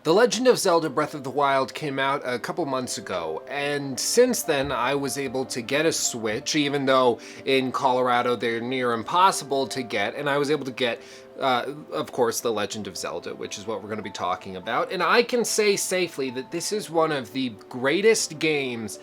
The Legend of Zelda Breath of the Wild came out a couple months ago, and since then I was able to get a Switch, even though in Colorado they're near impossible to get, and I was able to get, of course, The Legend of Zelda, which is what we're going to be talking about. And I can say safely that this is one of the greatest games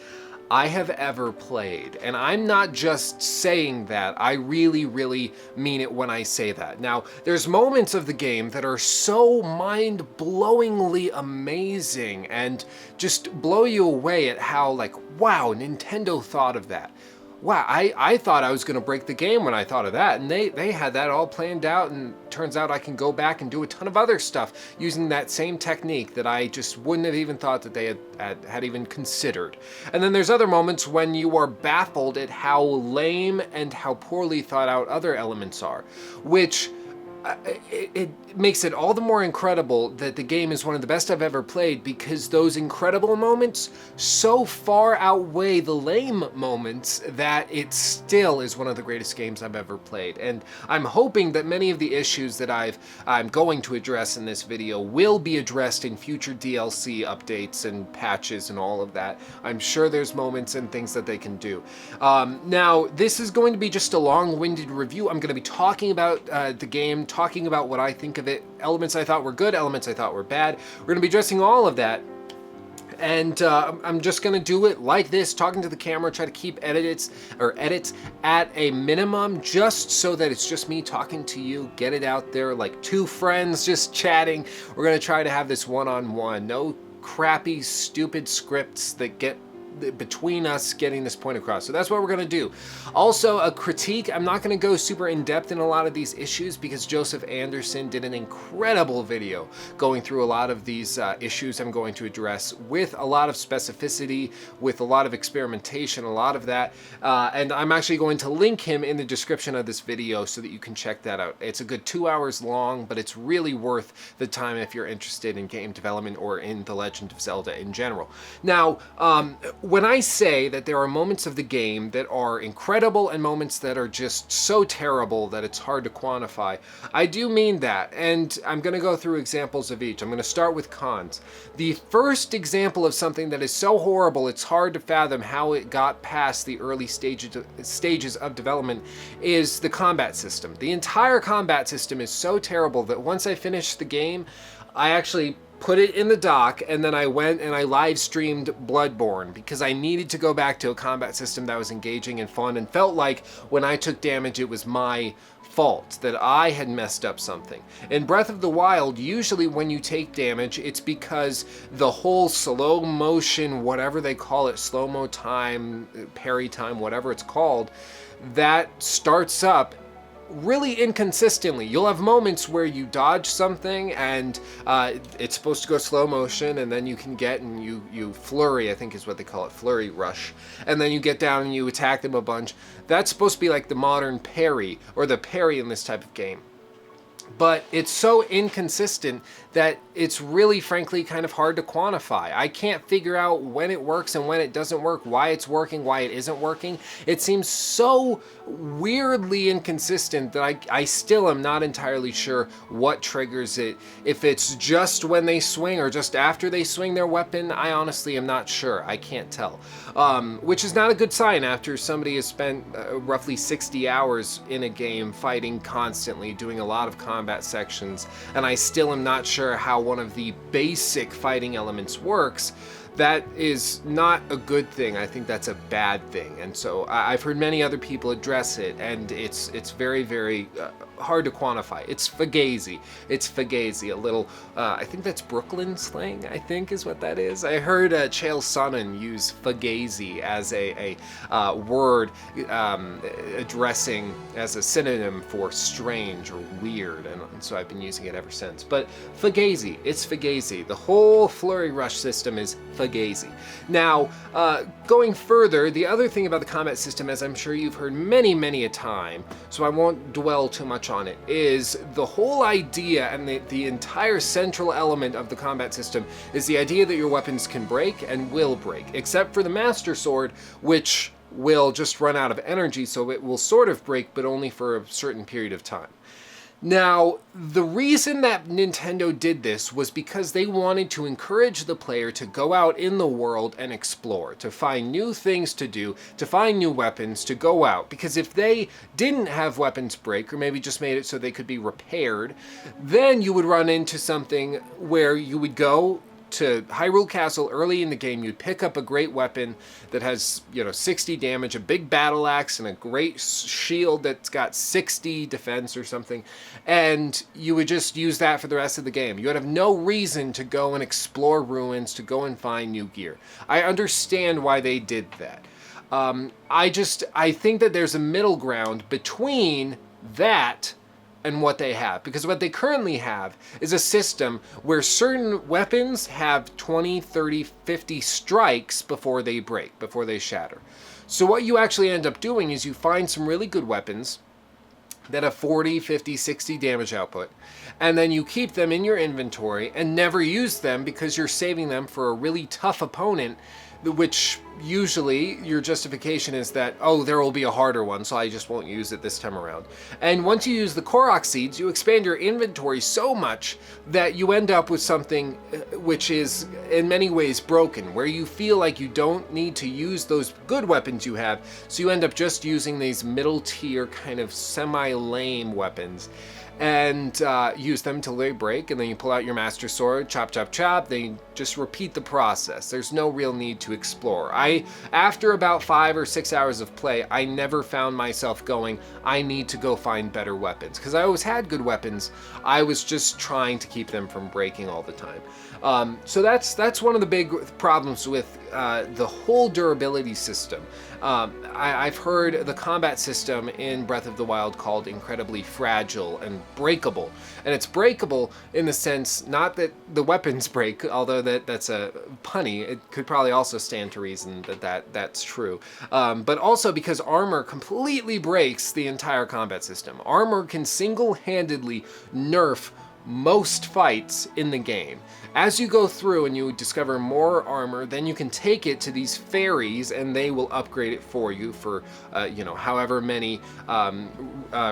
I have ever played. And I'm not just saying that, I really, really mean it when I say that. Now, there's moments of the game that are so mind-blowingly amazing and just blow you away at how, like, wow, Nintendo thought of that. Wow, I thought I was going to break the game when I thought of that, and they had that all planned out, and turns out I can go back and do a ton of other stuff using that same technique that I just wouldn't have even thought that they had even considered. And then there's other moments when you are baffled at how lame and how poorly thought out other elements are, which it makes it all the more incredible that the game is one of the best I've ever played, because those incredible moments so far outweigh the lame moments that it still is one of the greatest games I've ever played. And I'm hoping that many of the issues that I'm going to address in this video will be addressed in future DLC updates and patches and all of that. I'm sure there's moments and things that they can do. Now, this is going to be just a long-winded review. I'm going to be talking about the game, talking about what I think of it, elements I thought were good, elements I thought were bad. We're going to be addressing all of that. And I'm just going to do it like this, talking to the camera, try to keep edits at a minimum, just so that it's just me talking to you, get it out there like two friends just chatting. We're going to try to have this one-on-one, no crappy, stupid scripts that get between us getting this point across. So that's what we're going to do. Also, a critique. I'm not going to go super in-depth in a lot of these issues because Joseph Anderson did an incredible video going through a lot of these issues I'm going to address with a lot of specificity, with a lot of experimentation, a lot of that. And I'm actually going to link him in the description of this video so that you can check that out. It's a good 2 hours long, but it's really worth the time if you're interested in game development or in The Legend of Zelda in general. Now, when I say that there are moments of the game that are incredible and moments that are just so terrible that it's hard to quantify, I do mean that, and I'm going to go through examples of each. I'm going to start with cons. The first example of something that is so horrible it's hard to fathom how it got past the early stages of development is the combat system. The entire combat system is so terrible that once I finished the game, I actually put it in the dock, and then I went and I live streamed Bloodborne because I needed to go back to a combat system that was engaging and fun and felt like when I took damage it was my fault, that I had messed up something. In Breath of the Wild, usually when you take damage, it's because the whole slow motion, whatever they call it, slow-mo time, parry time, whatever it's called, that starts up really inconsistently. You'll have moments where you dodge something and it's supposed to go slow motion, and then you can get and you flurry, I think is what they call it, flurry rush, and then you get down and you attack them a bunch. That's supposed to be like the modern parry, or the parry in this type of game. But it's so inconsistent that it's really, frankly, kind of hard to quantify. I can't figure out when it works and when it doesn't work, why it's working, why it isn't working. It seems so weirdly inconsistent that I still am not entirely sure what triggers it. If it's just when they swing or just after they swing their weapon, I honestly am not sure. I can't tell. Which is not a good sign after somebody has spent roughly 60 hours in a game fighting constantly, doing a lot of combat sections, and I still am not sure how one of the basic fighting elements works. That is not a good thing. I think that's a bad thing. And so I've heard many other people address it, and it's very, very hard to quantify. It's fugazi. It's fugazi. A little, I think that's Brooklyn slang, I think is what that is. I heard Chael Sonnen use fugazi as a word addressing as a synonym for strange or weird, and so I've been using it ever since. But fugazi, it's fugazi. The whole flurry rush system is fugazi. Now, going further, the other thing about the combat system, as I'm sure you've heard many, many a time, so I won't dwell too much on it, is the whole idea and the entire central element of the combat system is the idea that your weapons can break and will break, except for the Master Sword, which will just run out of energy, so it will sort of break, but only for a certain period of time. Now, the reason that Nintendo did this was because they wanted to encourage the player to go out in the world and explore, to find new things to do, to find new weapons, to go out. Because if they didn't have weapons break, or maybe just made it so they could be repaired, then you would run into something where you would go to Hyrule Castle early in the game, you'd pick up a great weapon that has, 60 damage, a big battle axe, and a great shield that's got 60 defense or something, and you would just use that for the rest of the game. You would have no reason to go and explore ruins, to go and find new gear. I understand why they did that. I think that there's a middle ground between that and what they have, because what they currently have is a system where certain weapons have 20, 30, 50 strikes before they break, before they shatter. So what you actually end up doing is you find some really good weapons that have 40, 50, 60 damage output, and then you keep them in your inventory and never use them because you're saving them for a really tough opponent, which usually your justification is that, oh, there will be a harder one, so I just won't use it this time around. And once you use the Korok seeds, you expand your inventory so much that you end up with something which is in many ways broken, where you feel like you don't need to use those good weapons you have, so you end up just using these middle tier kind of semi-lame weapons and use them till they break, and then you pull out your Master Sword, chop, chop, chop. They just repeat the process. There's no real need to explore. After about 5 or 6 hours of play, I never found myself going, I need to go find better weapons, because I always had good weapons. I was just trying to keep them from breaking all the time. So that's one of the big problems with the whole durability system. I've heard the combat system in Breath of the Wild called incredibly fragile and breakable. And it's breakable in the sense, not that the weapons break, although that's a punny. It could probably also stand to reason that's true. But also because armor completely breaks the entire combat system. Armor can single-handedly nerf most fights in the game. As you go through and you discover more armor, then you can take it to these fairies and they will upgrade it for you for, however many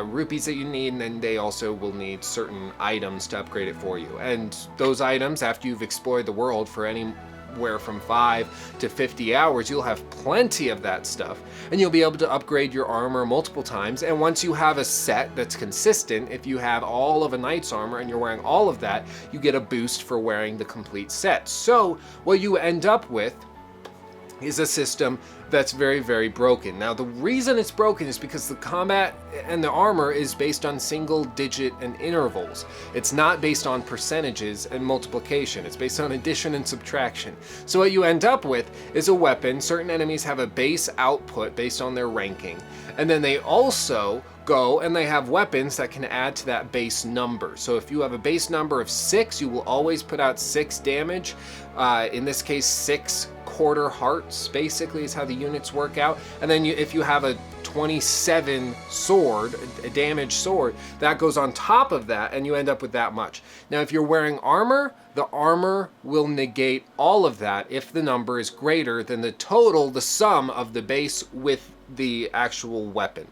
rupees that you need, and then they also will need certain items to upgrade it for you. And those items, after you've explored the world for anywhere from 5 to 50 hours, you'll have plenty of that stuff, and you'll be able to upgrade your armor multiple times. And once you have a set that's consistent, if you have all of a knight's armor and you're wearing all of that, you get a boost for wearing the complete set. So what you end up with is a system that's very, very broken. Now, the reason it's broken is because the combat and the armor is based on single digit and intervals. It's not based on percentages and multiplication. It's based on addition and subtraction. So what you end up with is a weapon. Certain enemies have a base output based on their ranking, and then they also go and they have weapons that can add to that base number. So if you have a base number of 6, you will always put out 6 damage. In this case, 6 quarter hearts basically is how the units work out. And then if you have a 27 sword, a damaged sword, that goes on top of that, and you end up with that much. Now, if you're wearing armor, the armor will negate all of that if the number is greater than the total, the sum of the base with the actual weapon,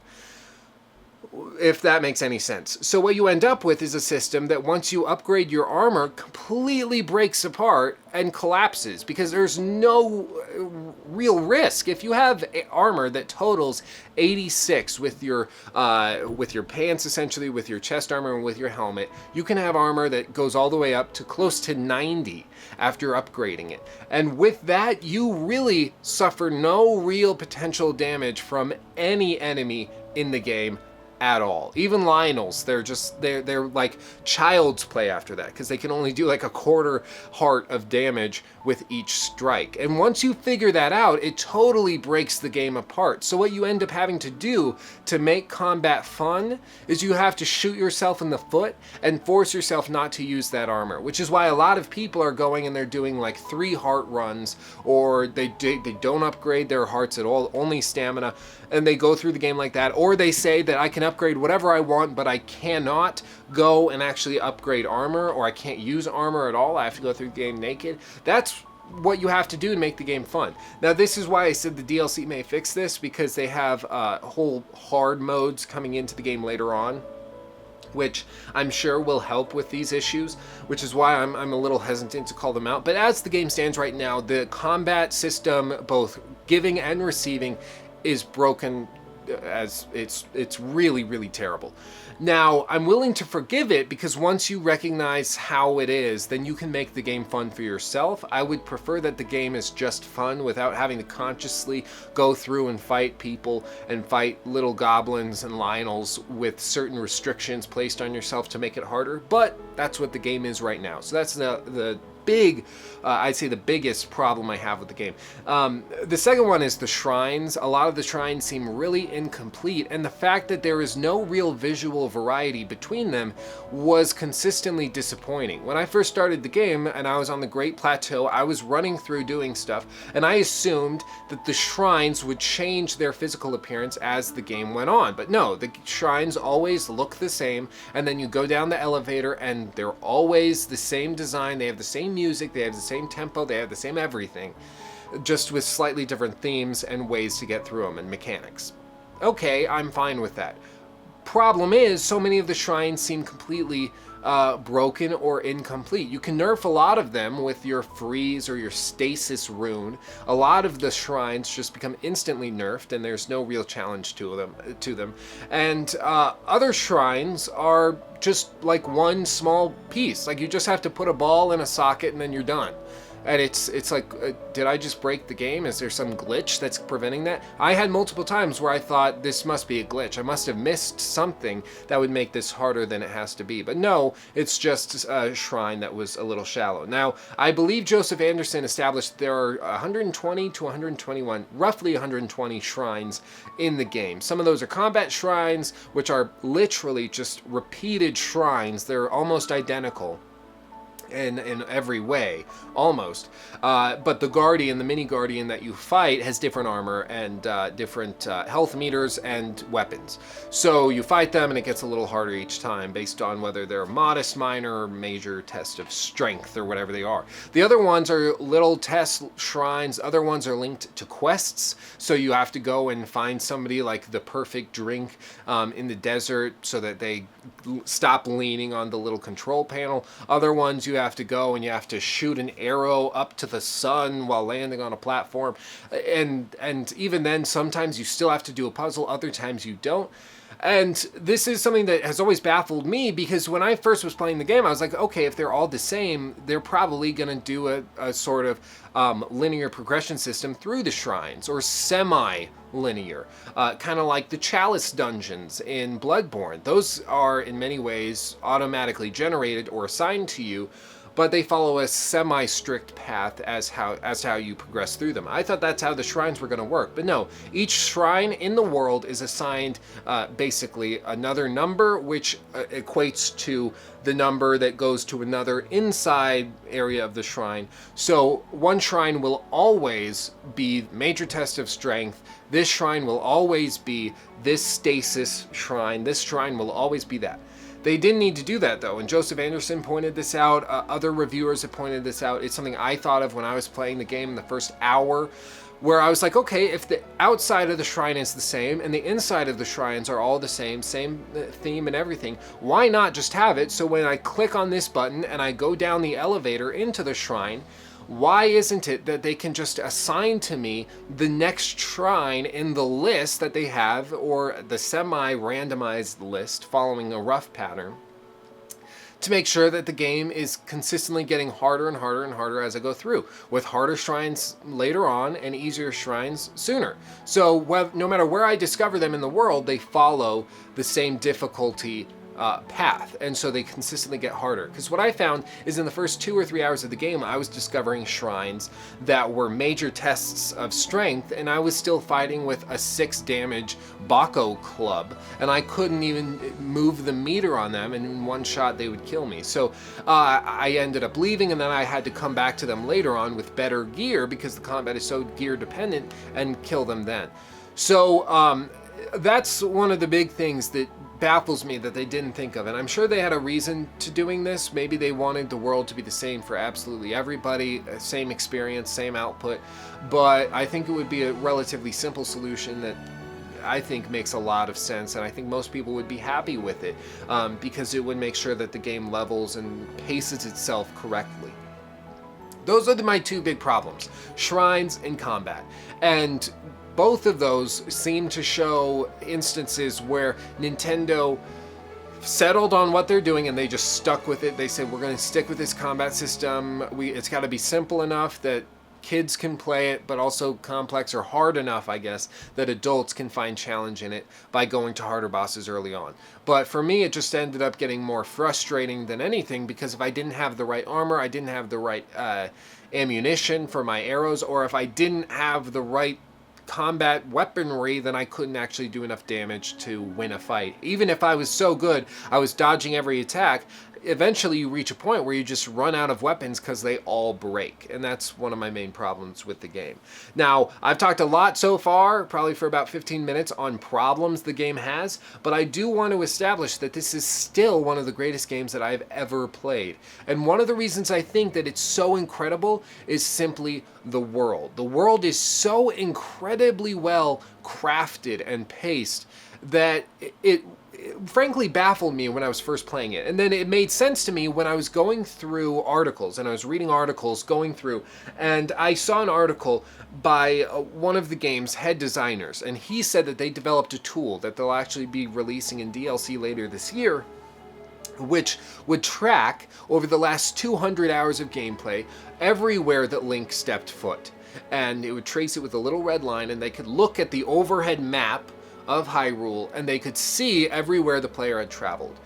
if that makes any sense. So what you end up with is a system that once you upgrade your armor, completely breaks apart and collapses, because there's no real risk. If you have armor that totals 86 with your pants, essentially, with your chest armor and with your helmet, you can have armor that goes all the way up to close to 90 after upgrading it. And with that, you really suffer no real potential damage from any enemy in the game at all. Even Lionels, they're like child's play after that, because they can only do like a quarter heart of damage with each strike. And once you figure that out, it totally breaks the game apart. So what you end up having to do to make combat fun is you have to shoot yourself in the foot and force yourself not to use that armor, which is why a lot of people are going and they're doing like 3 heart runs, or they don't upgrade their hearts at all, only stamina, and they go through the game like that. Or they say that I can upgrade whatever I want, but I cannot go and actually upgrade armor, or I can't use armor at all. I have to go through the game naked. That's what you have to do to make the game fun. Now, this is why I said the DLC may fix this, because they have whole hard modes coming into the game later on. which I'm sure will help with these issues, which is why I'm a little hesitant to call them out. But as the game stands right now, the combat system, both giving and receiving, is broken. As it's really, really terrible. Now, I'm willing to forgive it because once you recognize how it is, then you can make the game fun for yourself. I would prefer that the game is just fun without having to consciously go through and fight people and fight little goblins and Lionels with certain restrictions placed on yourself to make it harder. But that's what the game is right now. So that's the big, I'd say the biggest problem I have with the game. The second one is the shrines. A lot of the shrines seem really incomplete, and the fact that there is no real visual variety between them was consistently disappointing. When I first started the game and I was on the Great Plateau, I was running through doing stuff, and I assumed that the shrines would change their physical appearance as the game went on. But no, the shrines always look the same, and then you go down the elevator and they're always the same design. They have the same music, they have the same tempo, they have the same everything, just with slightly different themes and ways to get through them and mechanics. Okay, I'm fine with that. Problem is, so many of the shrines seem completely broken or incomplete. You can nerf a lot of them with your freeze or your stasis rune. A lot of the shrines just become instantly nerfed and there's no real challenge to them. And other shrines are just like one small piece. Like you just have to put a ball in a socket and then you're done. And it's like, did I just break the game? Is there some glitch that's preventing that? I had multiple times where I thought this must be a glitch. I must have missed something that would make this harder than it has to be. But no, it's just a shrine that was a little shallow. Now, I believe Joseph Anderson established there are 120 to 121, roughly 120 shrines in the game. Some of those are combat shrines, which are literally just repeated shrines. They're almost identical in every way, almost. But the Guardian, the mini Guardian that you fight, has different armor and different health meters and weapons. So you fight them and it gets a little harder each time based on whether they're modest, minor, or major test of strength or whatever they are. The other ones are little test shrines. Other ones are linked to quests. So you have to go and find somebody like the perfect drink in the desert so that they stop leaning on the little control panel. Other ones you have to go and you have to shoot an arrow up to the sun while landing on a platform, and even then sometimes you still have to do a puzzle, other times you don't. And this is something that has always baffled me, because when I first was playing the game I was like, okay, if they're all the same, they're probably gonna do a sort of linear progression system through the shrines, or semi-linear, kind of like the Chalice dungeons in Bloodborne. Those are in many ways automatically generated or assigned to you, but they follow a semi-strict path as how you progress through them. I thought that's how the shrines were going to work, but no. Each shrine in the world is assigned basically another number, which equates to the number that goes to another inside area of the shrine. So one shrine will always be major test of strength. This shrine will always be this stasis shrine. This shrine will always be that. They didn't need to do that though, and Joseph Anderson pointed this out, other reviewers have pointed this out. It's something I thought of when I was playing the game in the first hour, where I was like, okay, if the outside of the shrine is the same and the inside of the shrines are all the same theme and everything, why not just have it so when I click on this button and I go down the elevator into the shrine, why isn't it that they can just assign to me the next shrine in the list that they have, or the semi-randomized list following a rough pattern, to make sure that the game is consistently getting harder and harder and harder as I go through, with harder shrines later on and easier shrines sooner. So no matter where I discover them in the world, they follow the same difficulty path, and so they consistently get harder. Because what I found is in the first 2 or 3 hours of the game, I was discovering shrines that were major tests of strength, and I was still fighting with a 6 damage Bako club, and I couldn't even move the meter on them, and in one shot they would kill me. So I ended up leaving, and then I had to come back to them later on with better gear, because the combat is so gear dependent, and kill them then. So that's one of the big things that baffles me that they didn't think of, and I'm sure they had a reason to doing this. Maybe they wanted the world to be the same for absolutely everybody, same experience, same output, but I think it would be a relatively simple solution that I think makes a lot of sense, and I think most people would be happy with it, because it would make sure that the game levels and paces itself correctly. Those are my two big problems, shrines and combat. And both of those seem to show instances where Nintendo settled on what they're doing and they just stuck with it. They said, we're going to stick with this combat system. It's got to be simple enough that kids can play it, but also complex or hard enough, I guess, that adults can find challenge in it by going to harder bosses early on. But for me, it just ended up getting more frustrating than anything, because if I didn't have the right armor, I didn't have the right ammunition for my arrows, or if I didn't have the right combat weaponry, then I couldn't actually do enough damage to win a fight. Even if I was so good, I was dodging every attack, eventually you reach a point where you just run out of weapons because they all break. And that's one of my main problems with the game. Now, I've talked a lot so far, probably for about 15 minutes, on problems the game has, but I do want to establish that this is still one of the greatest games that I've ever played. And one of the reasons I think that it's so incredible is simply the world. The world is so incredibly well crafted and paced that it frankly baffled me when I was first playing it. And then it made sense to me when I was going through articles, and I was reading articles going through, and I saw an article by one of the game's head designers, and he said that they developed a tool that they'll actually be releasing in DLC later this year, which would track over the last 200 hours of gameplay everywhere that Link stepped foot. And it would trace it with a little red line, and they could look at the overhead map of Hyrule, and they could see everywhere the player had traveled.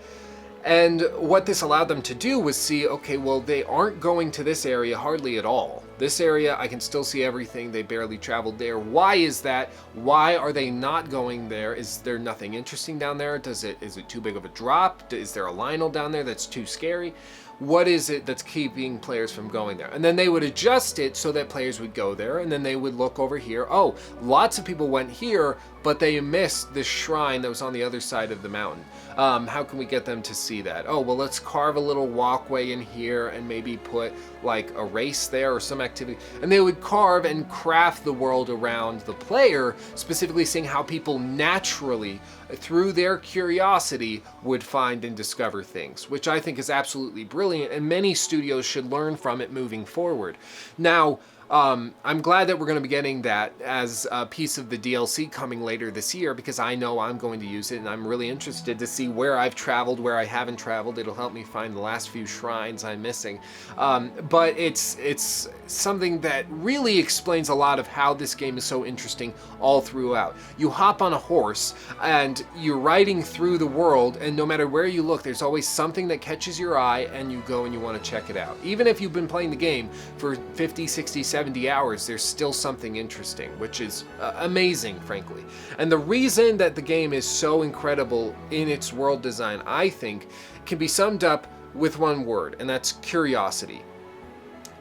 And what this allowed them to do was see, okay, well, they aren't going to this area hardly at all. This area, I can still see everything. They barely traveled there. Why is that? Why are they not going there? Is there nothing interesting down there? Is it too big of a drop? Is there a Lionel down there that's too scary? What is it that's keeping players from going there? And then they would adjust it so that players would go there, and then they would look over here. Oh, lots of people went here, but they missed this shrine that was on the other side of the mountain. How can we get them to see that? Oh, well, let's carve a little walkway in here and maybe put like a race there or some activity. And they would carve and craft the world around the player, specifically seeing how people naturally, through their curiosity, would find and discover things, which I think is absolutely brilliant, and many studios should learn from it moving forward. Now, I'm glad that we're going to be getting that as a piece of the DLC coming later this year, because I know I'm going to use it, and I'm really interested to see where I've traveled, where I haven't traveled. It'll help me find the last few shrines I'm missing. But it's something that really explains a lot of how this game is so interesting all throughout. You hop on a horse, and you're riding through the world, and no matter where you look, there's always something that catches your eye, and you go and you want to check it out. Even if you've been playing the game for 50, 60, 70 hours, there's still something interesting, which is amazing, frankly. And the reason that the game is so incredible in its world design, I think, can be summed up with one word, and that's curiosity.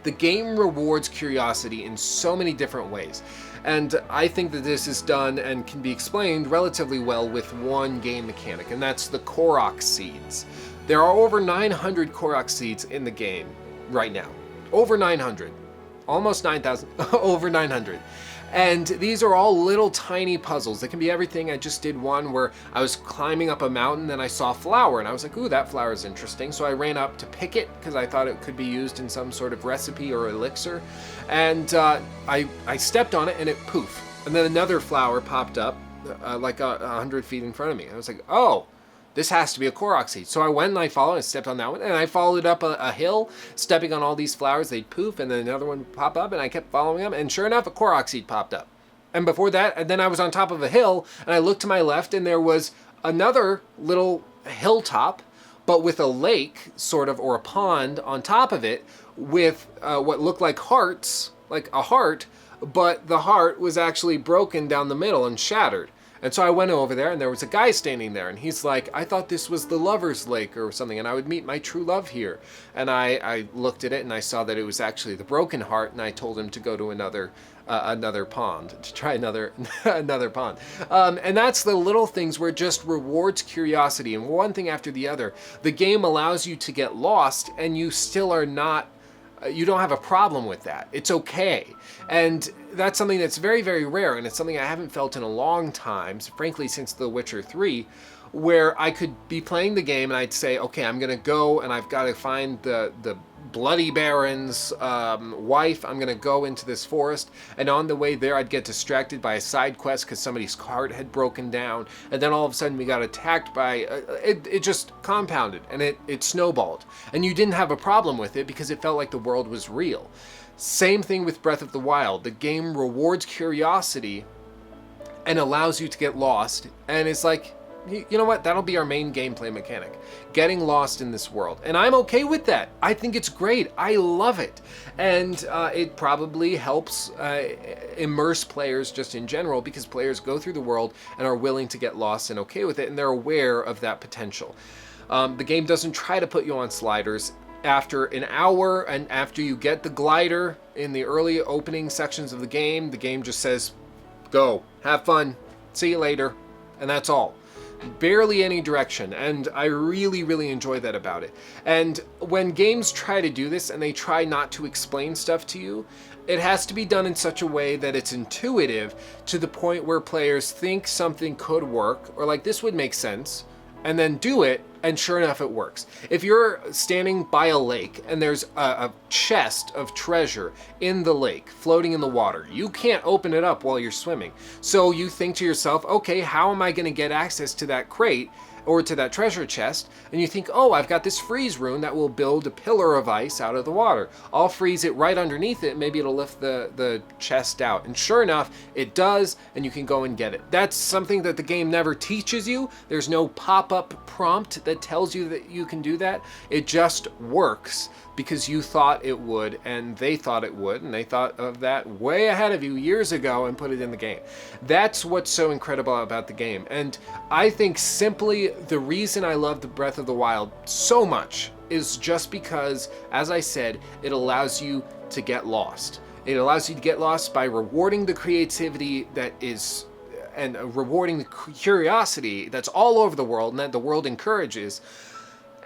The game rewards curiosity in so many different ways. And I think that this is done and can be explained relatively well with one game mechanic, and that's the Korok seeds. There are over 900 Korok seeds in the game right now. Over 900. Almost 9,000, over 900. And these are all little tiny puzzles. They can be everything. I just did one where I was climbing up a mountain and I saw a flower, and I was like, ooh, that flower is interesting. So I ran up to pick it because I thought it could be used in some sort of recipe or elixir. And I stepped on it and it poof. And then another flower popped up like 100 feet in front of me. I was like, oh, this has to be a Korok seed. So I went and I followed and stepped on that one, and I followed up a hill, stepping on all these flowers. They'd poof, and then another one would pop up, and I kept following them, and sure enough, a Korok seed popped up. And before that, and then I was on top of a hill, and I looked to my left, and there was another little hilltop, but with a lake, sort of, or a pond on top of it, with what looked like hearts, like a heart, but the heart was actually broken down the middle and shattered. And so I went over there, and there was a guy standing there, and he's like, I thought this was the Lover's Lake or something, and I would meet my true love here. And I looked at it, and I saw that it was actually the broken heart, and I told him to go to another pond, to try another pond. And that's the little things where it just rewards curiosity, and one thing after the other. The game allows you to get lost, and you still are not You don't have a problem with that. It's okay. And that's something that's very, very rare, and it's something I haven't felt in a long time, frankly, since The Witcher 3, where I could be playing the game and I'd say, okay, I'm going to go and I've got to find the Bloody Baron's wife. I'm going to go into this forest, and on the way there I'd get distracted by a side quest because somebody's cart had broken down, and then all of a sudden we got attacked by, it just compounded, and it snowballed. And you didn't have a problem with it because it felt like the world was real. Same thing with Breath of the Wild. The game rewards curiosity and allows you to get lost, and it's like, you know what, that'll be our main gameplay mechanic, getting lost in this world, and I'm okay with that. I think it's great. I love it, and it probably helps immerse players just in general, because players go through the world and are willing to get lost and okay with it, and they're aware of that potential. The game doesn't try to put you on sliders. After an hour and after you get the glider in the early opening sections of the game just says, go, have fun, see you later, and that's all. Barely any direction, and I really, really enjoy that about it. And when games try to do this and they try not to explain stuff to you, it has to be done in such a way that it's intuitive, to the point where players think something could work, or like, this would make sense, and then do it, and sure enough it works. If you're standing by a lake and there's a chest of treasure in the lake floating in the water, you can't open it up while you're swimming. So you think to yourself, okay, how am I going to get access to that crate or to that treasure chest? And you think, oh, I've got this freeze rune that will build a pillar of ice out of the water. I'll freeze it right underneath it, maybe it'll lift the chest out. And sure enough, it does, and you can go and get it. That's something that the game never teaches you. There's no pop-up prompt that tells you that you can do that. It just works because you thought it would, and they thought it would, and they thought of that way ahead of you years ago and put it in the game. That's what's so incredible about the game. And I think simply the reason I love the Breath of the Wild so much is just because, as I said, it allows you to get lost. It allows you to get lost by rewarding the creativity that is, and rewarding the curiosity that's all over the world and that the world encourages.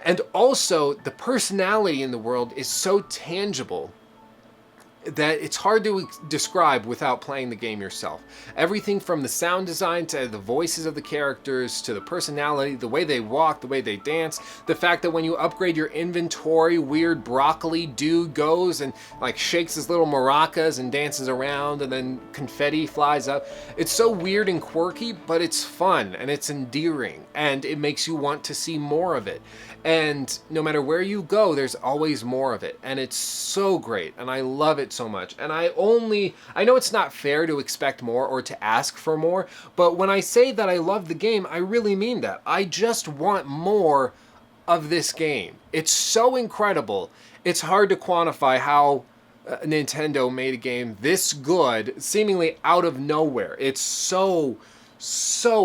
And also, the personality in the world is so tangible that it's hard to describe without playing the game yourself. Everything from the sound design to the voices of the characters to the personality, the way they walk, the way they dance, the fact that when you upgrade your inventory, weird broccoli dude goes and like shakes his little maracas and dances around, and then confetti flies up. It's so weird and quirky, but it's fun and it's endearing, and it makes you want to see more of it. And no matter where you go, there's always more of it, and it's so great, and I love it so much. And I know it's not fair to expect more or to ask for more, but when I say that I love the game, I really mean that. I just want more of this game. It's so incredible. It's hard to quantify how Nintendo made a game this good, seemingly out of nowhere. It's so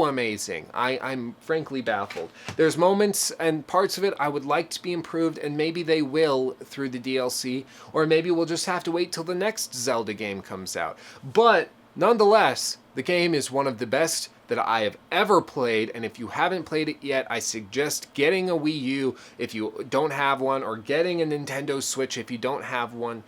amazing. I'm frankly baffled. There's moments and parts of it I would like to be improved, and maybe they will through the DLC, or maybe we'll just have to wait till the next Zelda game comes out. But nonetheless, the game is one of the best that I have ever played, and if you haven't played it yet, I suggest getting a Wii U if you don't have one, or getting a Nintendo Switch if you don't have one.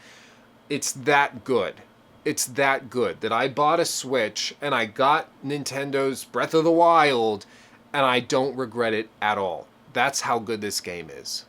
It's that good. It's that good that I bought a Switch and I got Nintendo's Breath of the Wild, and I don't regret it at all. That's how good this game is.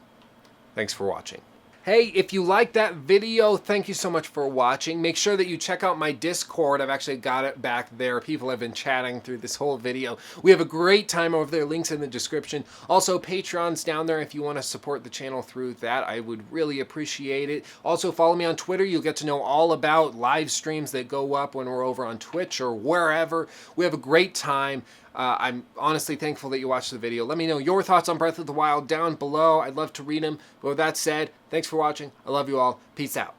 Thanks for watching. Hey, if you liked that video, thank you so much for watching. Make sure that you check out my Discord. I've actually got it back there. People have been chatting through this whole video. We have a great time over there. Links in the description. Also, Patreon's down there if you want to support the channel through that. I would really appreciate it. Also, follow me on Twitter. You'll get to know all about live streams that go up when we're over on Twitch or wherever. We have a great time. I'm honestly thankful that you watched the video. Let me know your thoughts on Breath of the Wild down below. I'd love to read them. But with that said, thanks for watching. I love you all. Peace out.